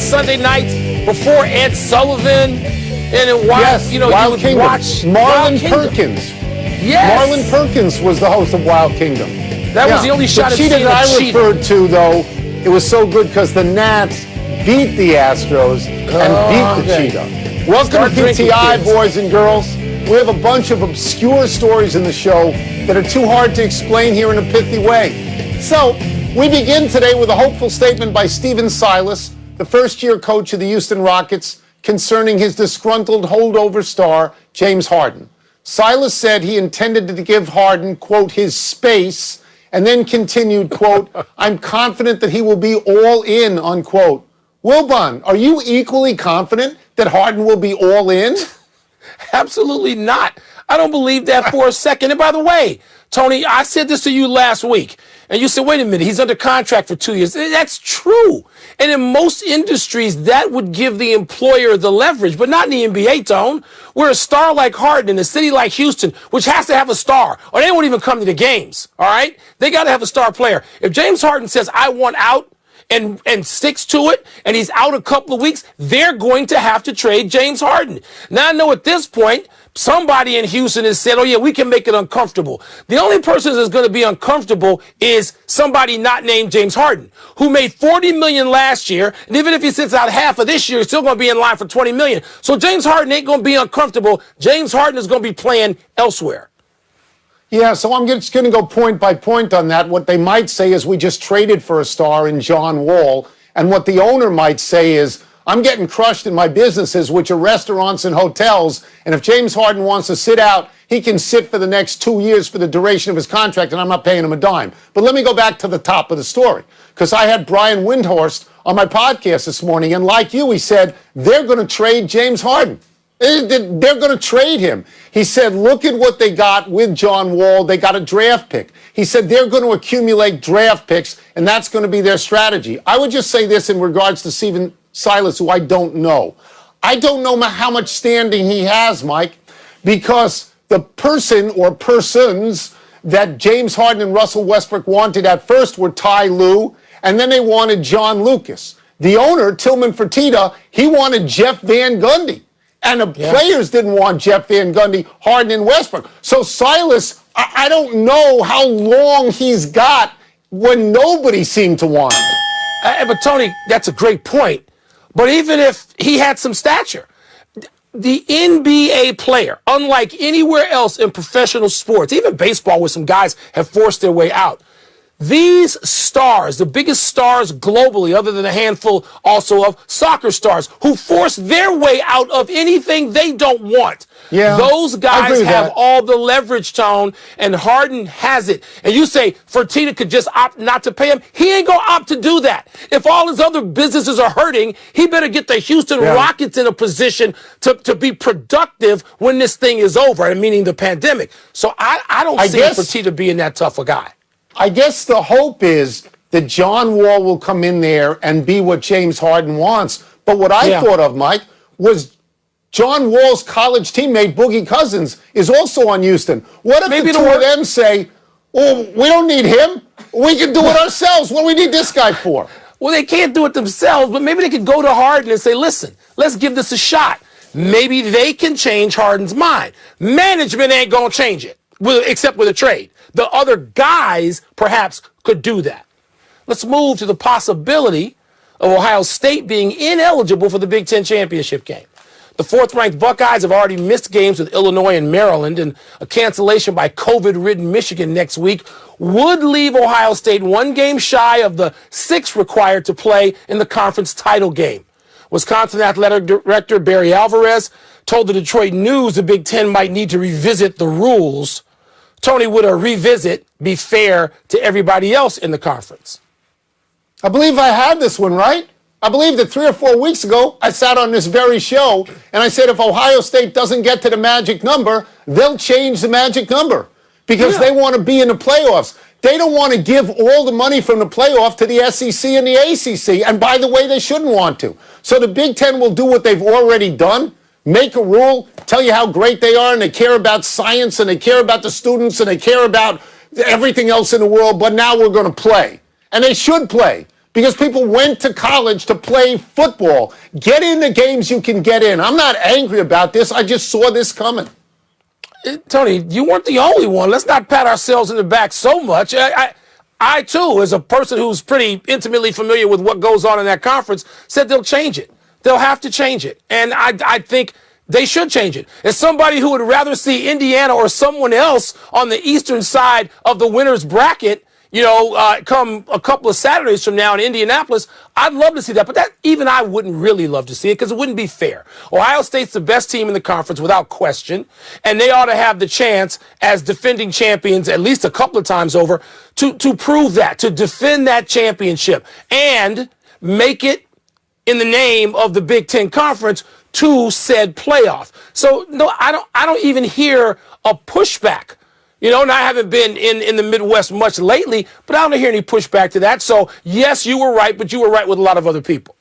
Sunday nights before Ed Sullivan, and then Yes, you Wild would Kingdom. watch Marlon Wild Kingdom. Perkins. Yes. Marlon Perkins was the host of Wild Kingdom. That was the only shot the at cheetah seeing that a I cheetah. referred to, though, it was so good because the Nats beat the Astros and beat the cheetah. Welcome Start to drinking, PTI, kids. boys and girls. We have a bunch of obscure stories in the show that are too hard to explain here in a pithy way. So, we begin today with a hopeful statement by Stephen Silas, the first-year coach of the Houston Rockets, concerning his disgruntled holdover star, James Harden. Silas said he intended to give Harden, quote, his space, and then continued, quote, I'm confident that he will be all in, unquote. Wilbon, are you equally confident that Harden will be all in? Absolutely not. I don't believe that for a second. And by the way, Tony, I said this to you last week, and you said, wait a minute, he's under contract for 2 years. That's true. And in most industries, that would give the employer the leverage, but not in the NBA, Tone. Where a star like Harden in a city like Houston, which has to have a star, or they won't even come to the games, all right? They got to have a star player. If James Harden says, I want out, and sticks to it, and he's out a couple of weeks, they're going to have to trade James Harden. Now, I know at this point, somebody in Houston has said, oh, yeah, we can make it uncomfortable. The only person that's going to be uncomfortable is somebody not named James Harden, who made $40 million last year, and even if he sits out half of this year, he's still going to be in line for $20 million. So James Harden ain't going to be uncomfortable. James Harden is going to be playing elsewhere. Yeah, so I'm just going to go point by point on that. What they might say is we just traded for a star in John Wall. And what the owner might say is, I'm getting crushed in my businesses, which are restaurants and hotels. And if James Harden wants to sit out, he can sit for the next 2 years for the duration of his contract, and I'm not paying him a dime. But let me go back to the top of the story, because I had Brian Windhorst on my podcast this morning. And like you, he said, they're going to trade James Harden. They're going to trade him. He said, look at what they got with John Wall. They got a draft pick. He said they're going to accumulate draft picks, and that's going to be their strategy. I would just say this in regards to Stephen Silas, who I don't know. I don't know how much standing he has, Mike, because the person or persons that James Harden and Russell Westbrook wanted at first were Ty Lue, and then they wanted John Lucas. The owner, Tillman Fertitta, he wanted Jeff Van Gundy. And the players didn't want Jeff Van Gundy, Harden, and Westbrook. So Silas, I don't know how long he's got when nobody seemed to want him. But Tony, that's a great point. But even if he had some stature, the NBA player, unlike anywhere else in professional sports, even baseball where some guys have forced their way out, these stars, the biggest stars globally, other than a handful also of soccer stars, who force their way out of anything they don't want. Yeah, those guys have all the leverage, Tone, and Harden has it. And you say Fertitta could just opt not to pay him. He ain't going to opt to do that. If all his other businesses are hurting, he better get the Houston Rockets in a position to be productive when this thing is over, meaning the pandemic. So I don't see Fertitta being that tough a guy. I guess the hope is that John Wall will come in there and be what James Harden wants. But what I thought of, Mike, was John Wall's college teammate, Boogie Cousins, is also on Houston. What if the two of them say, oh, we don't need him. We can do it ourselves. What do we need this guy for? Well, they can't do it themselves, but maybe they could go to Harden and say, listen, let's give this a shot. Maybe they can change Harden's mind. Management ain't going to change it, except with a trade. The other guys perhaps could do that. Let's move to the possibility of Ohio State being ineligible for the Big Ten championship game. The fourth-ranked Buckeyes have already missed games with Illinois and Maryland, and a cancellation by COVID-ridden Michigan next week would leave Ohio State one game shy of the 6 required to play in the conference title game. Wisconsin Athletic Director Barry Alvarez told the Detroit News the Big Ten might need to revisit the rules. Tony, would a revisit be fair to everybody else in the conference? I believe I had this one, right? I believe that 3 or 4 weeks ago, I sat on this very show, and I said if Ohio State doesn't get to the magic number, they'll change the magic number because they want to be in the playoffs. They don't want to give all the money from the playoff to the SEC and the ACC, and by the way, they shouldn't want to. So the Big Ten will do what they've already done. Make a rule, tell you how great they are, and they care about science, and they care about the students, and they care about everything else in the world, but now we're going to play. And they should play, because people went to college to play football. Get in the games you can get in. I'm not angry about this. I just saw this coming. Tony, you weren't the only one. Let's not pat ourselves in the back so much. I too, as a person who's pretty intimately familiar with what goes on in that conference, said they'll change it. They'll have to change it. And I think they should change it. As somebody who would rather see Indiana or someone else on the eastern side of the winner's bracket, come a couple of Saturdays from now in Indianapolis, I'd love to see that. But that even I wouldn't really love to see it because it wouldn't be fair. Ohio State's the best team in the conference without question, and they ought to have the chance as defending champions at least a couple of times over to prove that, to defend that championship and make it in the name of the Big Ten Conference to said playoff. So no, I don't even hear a pushback. And I haven't been in the Midwest much lately, but I don't hear any pushback to that. So, yes, you were right, but you were right with a lot of other people.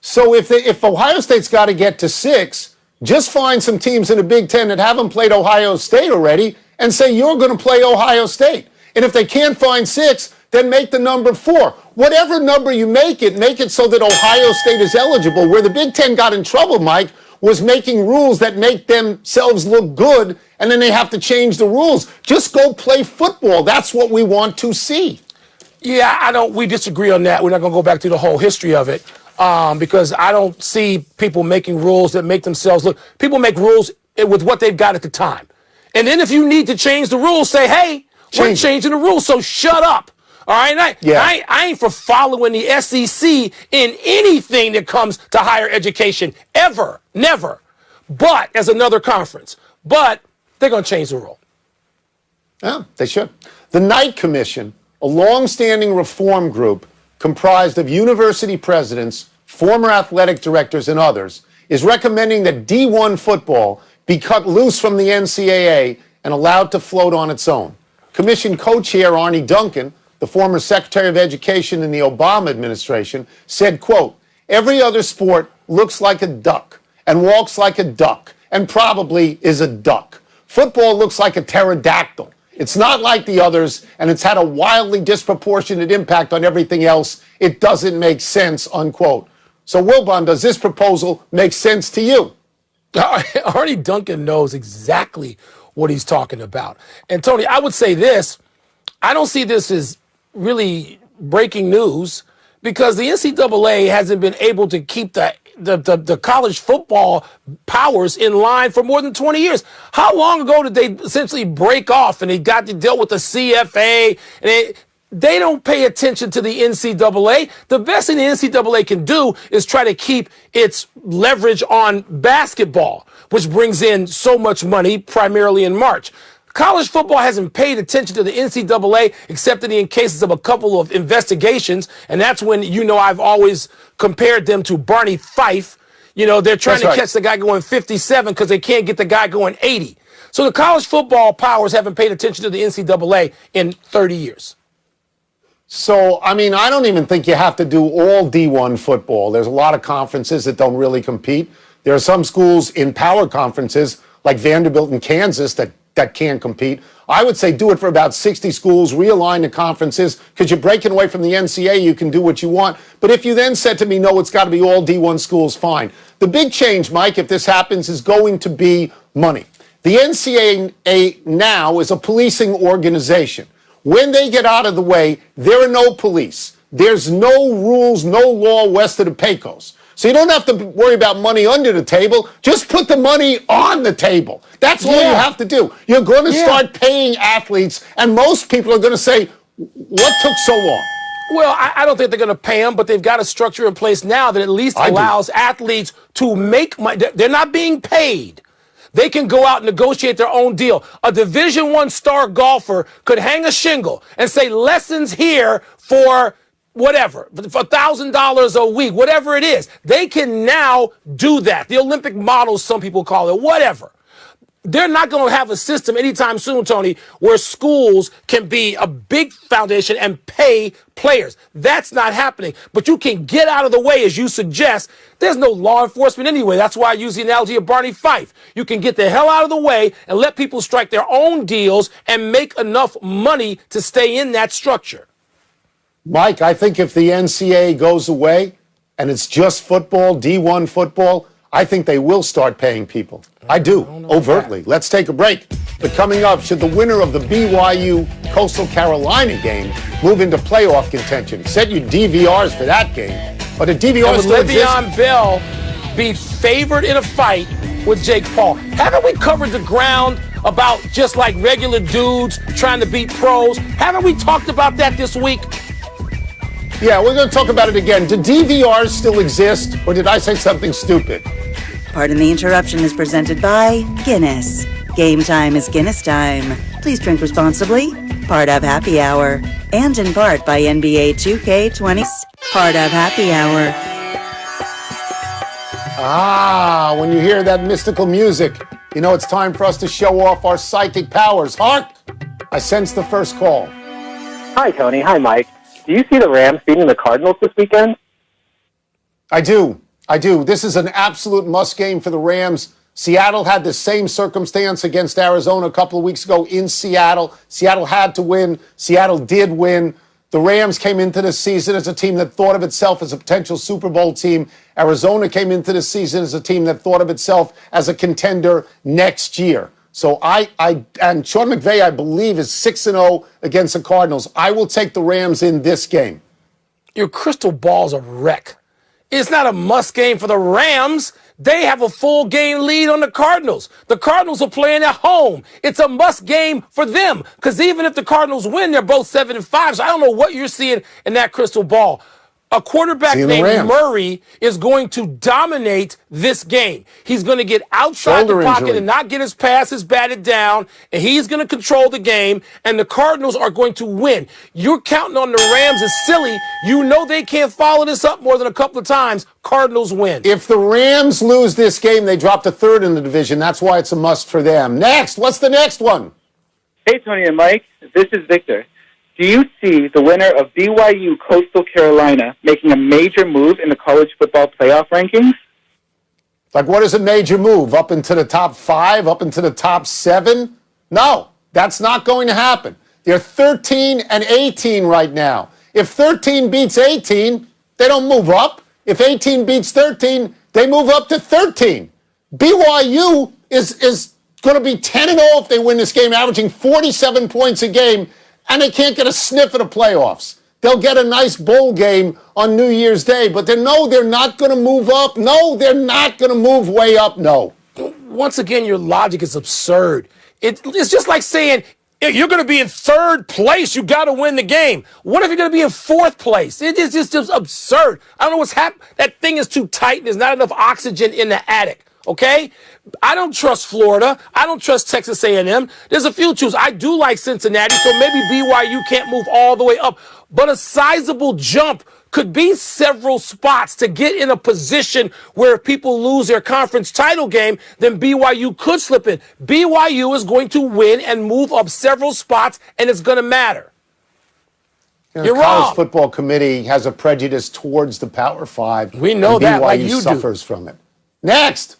So if Ohio State's got to get to 6, just find some teams in the Big Ten that haven't played Ohio State already and say you're going to play Ohio State. And if they can't find 6, then make the number 4. Whatever number you make it so that Ohio State is eligible. Where the Big Ten got in trouble, Mike, was making rules that make themselves look good, and then they have to change the rules. Just go play football. That's what we want to see. Yeah, we disagree on that. We're not going to go back to the whole history of it because I don't see people making rules that make themselves look. People make rules with what they've got at the time. And then if you need to change the rules, say, hey, we're changing the rules, so shut up. All right, I ain't for following the SEC in anything that comes to higher education, ever, never, but as another conference. But they're going to change the rule. Yeah, they should. The Knight Commission, a long-standing reform group comprised of university presidents, former athletic directors, and others, is recommending that D1 football be cut loose from the NCAA and allowed to float on its own. Commission co-chair Arnie Duncan, the former Secretary of Education in the Obama administration, said, quote, every other sport looks like a duck and walks like a duck and probably is a duck. Football looks like a pterodactyl. It's not like the others, and it's had a wildly disproportionate impact on everything else. It doesn't make sense, unquote. So, Wilbon, does this proposal make sense to you? Arnie Duncan knows exactly what he's talking about. And, Tony, I would say this. I don't see this as really breaking news because the NCAA hasn't been able to keep the college football powers in line for more than 20 years. How long ago did they essentially break off and they got to deal with the CFA? And they don't pay attention to the NCAA. The best thing the NCAA can do is try to keep its leverage on basketball, which brings in so much money, primarily in March. College football hasn't paid attention to the NCAA except in cases of a couple of investigations, and that's when, I've always compared them to Barney Fife. They're trying to catch the guy going 57 because they can't get the guy going 80. So the college football powers haven't paid attention to the NCAA in 30 years. So, I don't even think you have to do all D1 football. There's a lot of conferences that don't really compete. There are some schools in power conferences like Vanderbilt and Kansas that can't compete. I would say do it for about 60 schools, realign the conferences, because you're breaking away from the NCAA, you can do what you want. But if you then said to me, no, it's got to be all D1 schools, fine. The big change, Mike, if this happens, is going to be money. The NCAA now is a policing organization. When they get out of the way, there are no police. There's no rules, no law west of the Pecos. So you don't have to worry about money under the table. Just put the money on the table. That's all you have to do. You're going to start paying athletes, and most people are going to say, what took so long? Well, I don't think they're going to pay them, but they've got a structure in place now that at least allows athletes to make money. They're not being paid. They can go out and negotiate their own deal. A Division I star golfer could hang a shingle and say lessons here for whatever, for $1,000 a week, whatever it is. They can now do that. The Olympic models, some people call it, whatever. They're not going to have a system anytime soon, Tony, where schools can be a big foundation and pay players. That's not happening. But you can get out of the way, as you suggest. There's no law enforcement anyway. That's why I use the analogy of Barney Fife. You can get the hell out of the way and let people strike their own deals and make enough money to stay in that structure. Mike, I think if the NCAA goes away and it's just football, D1 football, I think they will start paying people. I do, overtly. Let's take a break. But coming up, should the winner of the BYU Coastal Carolina game move into playoff contention? Set your DVRs for that game. But a DVR would still exists. Le'Veon Bell be favored in a fight with Jake Paul? Haven't we covered the ground about just like regular dudes trying to beat pros? Haven't we talked about that this week? Yeah, we're going to talk about it again. Do DVRs still exist, or did I say something stupid? Pardon the Interruption is presented by Guinness. Game time is Guinness time. Please drink responsibly. Part of Happy Hour. And in part by NBA 2K20. Part of Happy Hour. Ah, when you hear that mystical music, you know it's time for us to show off our psychic powers. Hark! I sense the first call. Hi, Tony. Hi, Mike. Do you see the Rams beating the Cardinals this weekend? I do. This is an absolute must game for the Rams. Seattle had the same circumstance against Arizona a couple of weeks ago in Seattle. Seattle had to win. Seattle did win. The Rams came into the season as a team that thought of itself as a potential Super Bowl team. Arizona came into the season as a team that thought of itself as a contender next year. So and Sean McVay, I believe, is 6-0 against the Cardinals. I will take the Rams in this game. Your crystal ball's a wreck. It's not a must game for the Rams. They have a full game lead on the Cardinals. The Cardinals are playing at home. It's a must game for them because even if the Cardinals win, they're both 7-5. So I don't know what you're seeing in that crystal ball. A quarterback named Murray is going to dominate this game. He's going to get outside the pocket and not get his passes batted down, and he's going to control the game, and the Cardinals are going to win. You're counting on the Rams is silly. You know they can't follow this up more than a couple of times. Cardinals win. If the Rams lose this game, they drop to third in the division. That's why it's a must for them. Next, what's the next one? Hey, Tony and Mike. This is Victor. Do you see the winner of BYU Coastal Carolina making a major move in the college football playoff rankings? Like, what is a major move? Up into the top 5? Up into the top 7? No, that's not going to happen. They're 13-18 right now. If 13 beats 18, they don't move up. If 18 beats 13, they move up to 13. BYU is going to be 10-0 if they win this game, averaging 47 points a game. And they can't get a sniff at the playoffs. They'll get a nice bowl game on New Year's Day, but they're not going to move up. No, they're not going to move way up. No. Once again, your logic is absurd. It's just like saying, if you're going to be in third place, you got to win the game. What if you're going to be in fourth place? It is just absurd. I don't know what's happening. That thing is too tight and there's not enough oxygen in the attic. Okay? I don't trust Florida. I don't trust Texas A&M. There's a few choose. I do like Cincinnati, so maybe BYU can't move all the way up. But a sizable jump could be several spots to get in a position where if people lose their conference title game, then BYU could slip in. BYU is going to win and move up several spots, and it's going to matter. You're the wrong. College Football Committee has a prejudice towards the Power 5. We know that, like you do. BYU suffers from it. Next.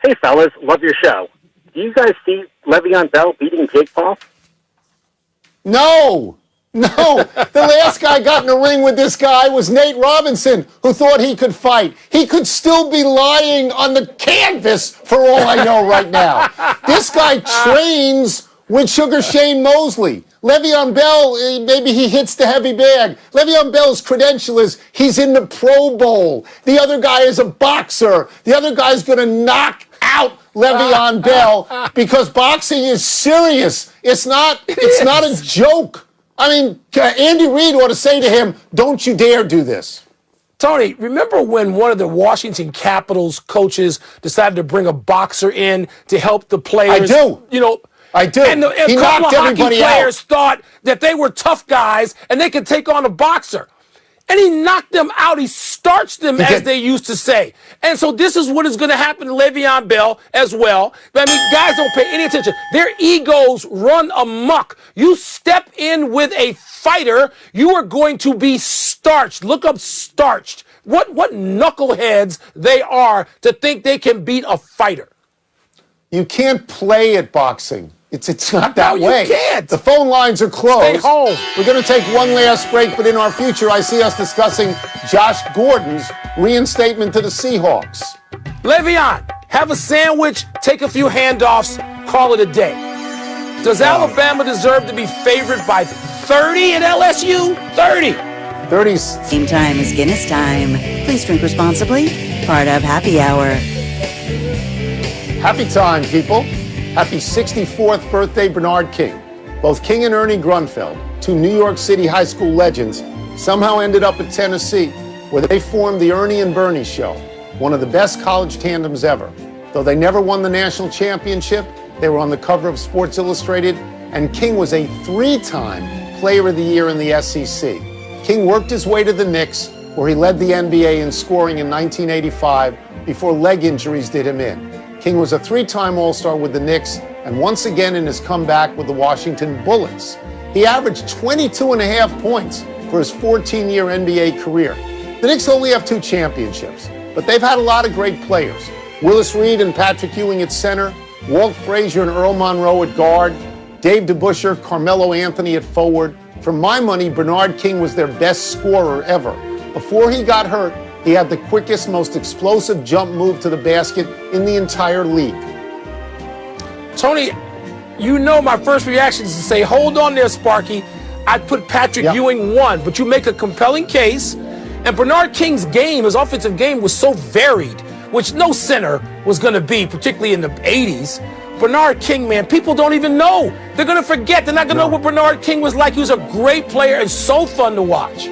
Hey, fellas. Love your show. Do you guys see Le'Veon Bell beating Jake Paul? No. The last guy got in a ring with this guy was Nate Robinson, who thought he could fight. He could still be lying on the canvas for all I know right now. This guy trains with Sugar Shane Mosley. Le'Veon Bell, maybe he hits the heavy bag. Le'Veon Bell's credential is he's in the Pro Bowl. The other guy is a boxer. The other guy's going to knock out Le'Veon Bell because boxing is serious. It's not a joke. I mean, Andy Reid ought to say to him, don't you dare do this. Tony, remember when one of the Washington Capitals coaches decided to bring a boxer in to help the players? I do. I do. And a couple of hockey players thought that they were tough guys and they could take on a boxer. And he knocked them out. He starched them, as they used to say. And so this is what is going to happen to Le'Veon Bell as well. I mean, guys don't pay any attention. Their egos run amok. You step in with a fighter, you are going to be starched. Look up starched. What knuckleheads they are to think they can beat a fighter. You can't play at boxing. It's not that No, way. you can't. The phone lines are closed. Stay home. We're going to take one last break, but in our future, I see us discussing Josh Gordon's reinstatement to the Seahawks. Le'Veon, have a sandwich, take a few handoffs, call it a day. Does Alabama deserve to be favored by 30 at LSU? 30. 30s. Game time is Guinness time. Please drink responsibly. Part of Happy Hour. Happy time, people. Happy 64th birthday, Bernard King. Both King and Ernie Grunfeld, two New York City high school legends, somehow ended up at Tennessee, where they formed the Ernie and Bernie Show, one of the best college tandems ever. Though they never won the national championship, they were on the cover of Sports Illustrated, and King was a 3-time Player of the Year in the SEC. King worked his way to the Knicks, where he led the NBA in scoring in 1985 before leg injuries did him in. King was a 3-time All-Star with the Knicks and once again in his comeback with the Washington Bullets. He averaged 22.5 points for his 14-year NBA career. The Knicks only have 2 championships, but they've had a lot of great players. Willis Reed and Patrick Ewing at center, Walt Frazier and Earl Monroe at guard, Dave DeBusschere, Carmelo Anthony at forward. For my money, Bernard King was their best scorer ever. Before he got hurt, he had the quickest, most explosive jump move to the basket in the entire league. Tony, you know my first reaction is to say, hold on there, Sparky. I'd put Patrick Ewing 1, but you make a compelling case. And Bernard King's game, his offensive game, was so varied, which no center was going to be, particularly in the 80s. Bernard King, man, people don't even know. They're going to forget. They're not going to know what Bernard King was like. He was a great player and so fun to watch.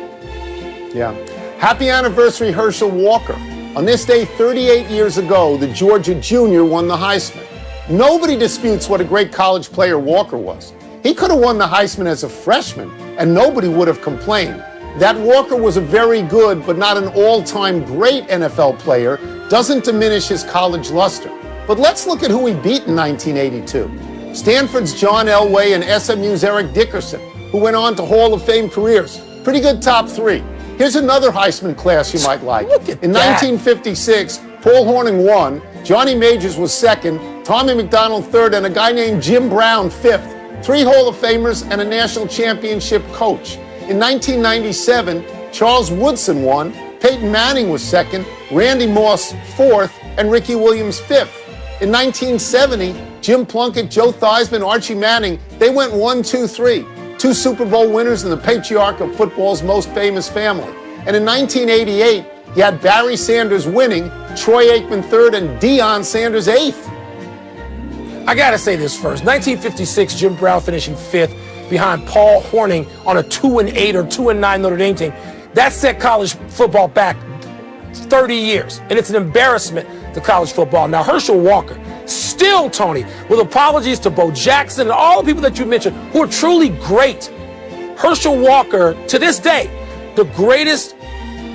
Yeah. Happy anniversary, Herschel Walker. On this day 38 years ago, the Georgia Junior won the Heisman. Nobody disputes what a great college player Walker was. He could have won the Heisman as a freshman, and nobody would have complained. That Walker was a very good, but not an all-time great NFL player doesn't diminish his college luster. But let's look at who he beat in 1982. Stanford's John Elway and SMU's Eric Dickerson, who went on to Hall of Fame careers. Pretty good top 3. Here's another Heisman class you might like. In 1956, Paul Hornung won, Johnny Majors was 2nd, Tommy McDonald 3rd, and a guy named Jim Brown 5th. 3 Hall of Famers and a national championship coach. In 1997, Charles Woodson won, Peyton Manning was 2nd, Randy Moss 4th, and Ricky Williams 5th. In 1970, Jim Plunkett, Joe Theismann, Archie Manning, they went 1, 2, 3. 2 Super Bowl winners and the patriarch of football's most famous family. And in 1988, you had Barry Sanders winning, Troy Aikman 3rd, and Deion Sanders 8th. I got to say this first. 1956, Jim Brown finishing 5th behind Paul Hornung on a 2-8 or 2-9 Notre Dame team. That set college football back 30 years, and it's an embarrassment to college football. Now, Herschel Walker, still, Tony, with apologies to Bo Jackson and all the people that you mentioned who are truly great. Herschel Walker, to this day, the greatest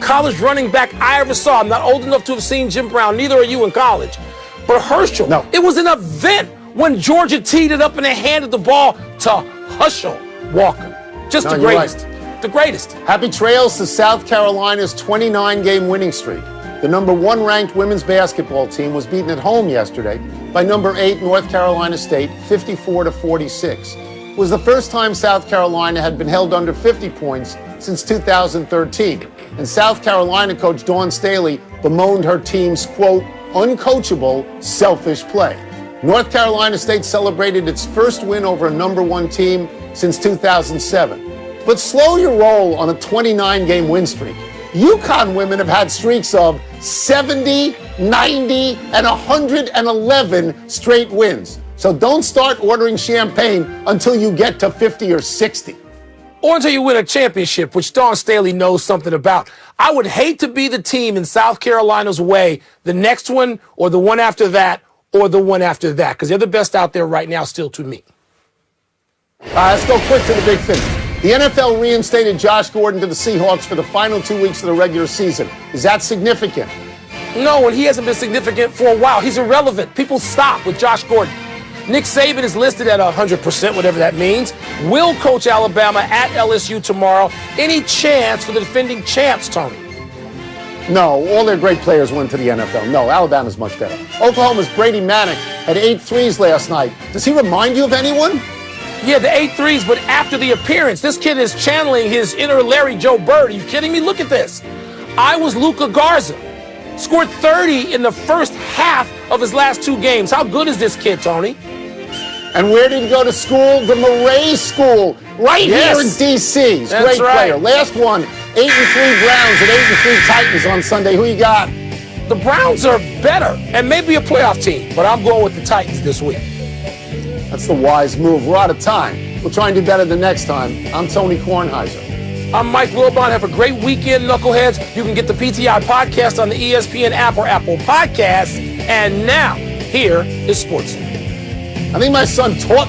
college running back I ever saw. I'm not old enough to have seen Jim Brown, neither are you in college. But Herschel, it was an event when Georgia teed it up and they handed the ball to Herschel Walker. Just the greatest. The greatest. Happy trails to South Carolina's 29-game winning streak. The number 1 ranked women's basketball team was beaten at home yesterday by number 8 North Carolina State, 54-46. It was the first time South Carolina had been held under 50 points since 2013. And South Carolina coach Dawn Staley bemoaned her team's, quote, uncoachable, selfish play. North Carolina State celebrated its first win over a number 1 team since 2007. But slow your roll on a 29-game win streak. UConn women have had streaks of 70, 90, and 111 straight wins. So don't start ordering champagne until you get to 50 or 60. Or until you win a championship, which Dawn Staley knows something about. I would hate to be the team in South Carolina's way, the next one or the one after that or the one after that, because they're the best out there right now still to me. Let's go quick to the big thing. The NFL reinstated Josh Gordon to the Seahawks for the final 2 weeks of the regular season. Is that significant? No, and he hasn't been significant for a while. He's irrelevant. People stop with Josh Gordon. Nick Saban is listed at 100%, whatever that means. Will coach Alabama at LSU tomorrow. Any chance for the defending champs, Tony? No, all their great players went to the NFL. No, Alabama's much better. Oklahoma's Brady Manick had 8 threes last night. Does he remind you of anyone? Yeah, the 8 threes, but after the appearance, this kid is channeling his inner Larry Joe Bird. Are you kidding me? Look at this. I was Luka Garza. Scored 30 in the first half of his last 2 games. How good is this kid, Tony? And where did he go to school? The Murray School, right here in D.C. He's a great player. Last one, 8-3 Browns and 8-3 Titans on Sunday. Who you got? The Browns are better and maybe a playoff team, but I'm going with the Titans this week. That's the wise move. We're out of time. We'll try and do better the next time. I'm Tony Kornheiser. I'm Mike Wilbon. Have a great weekend, Knuckleheads. You can get the PTI podcast on the ESPN app or Apple Podcasts. And now, here is Sports. I think my son taught me.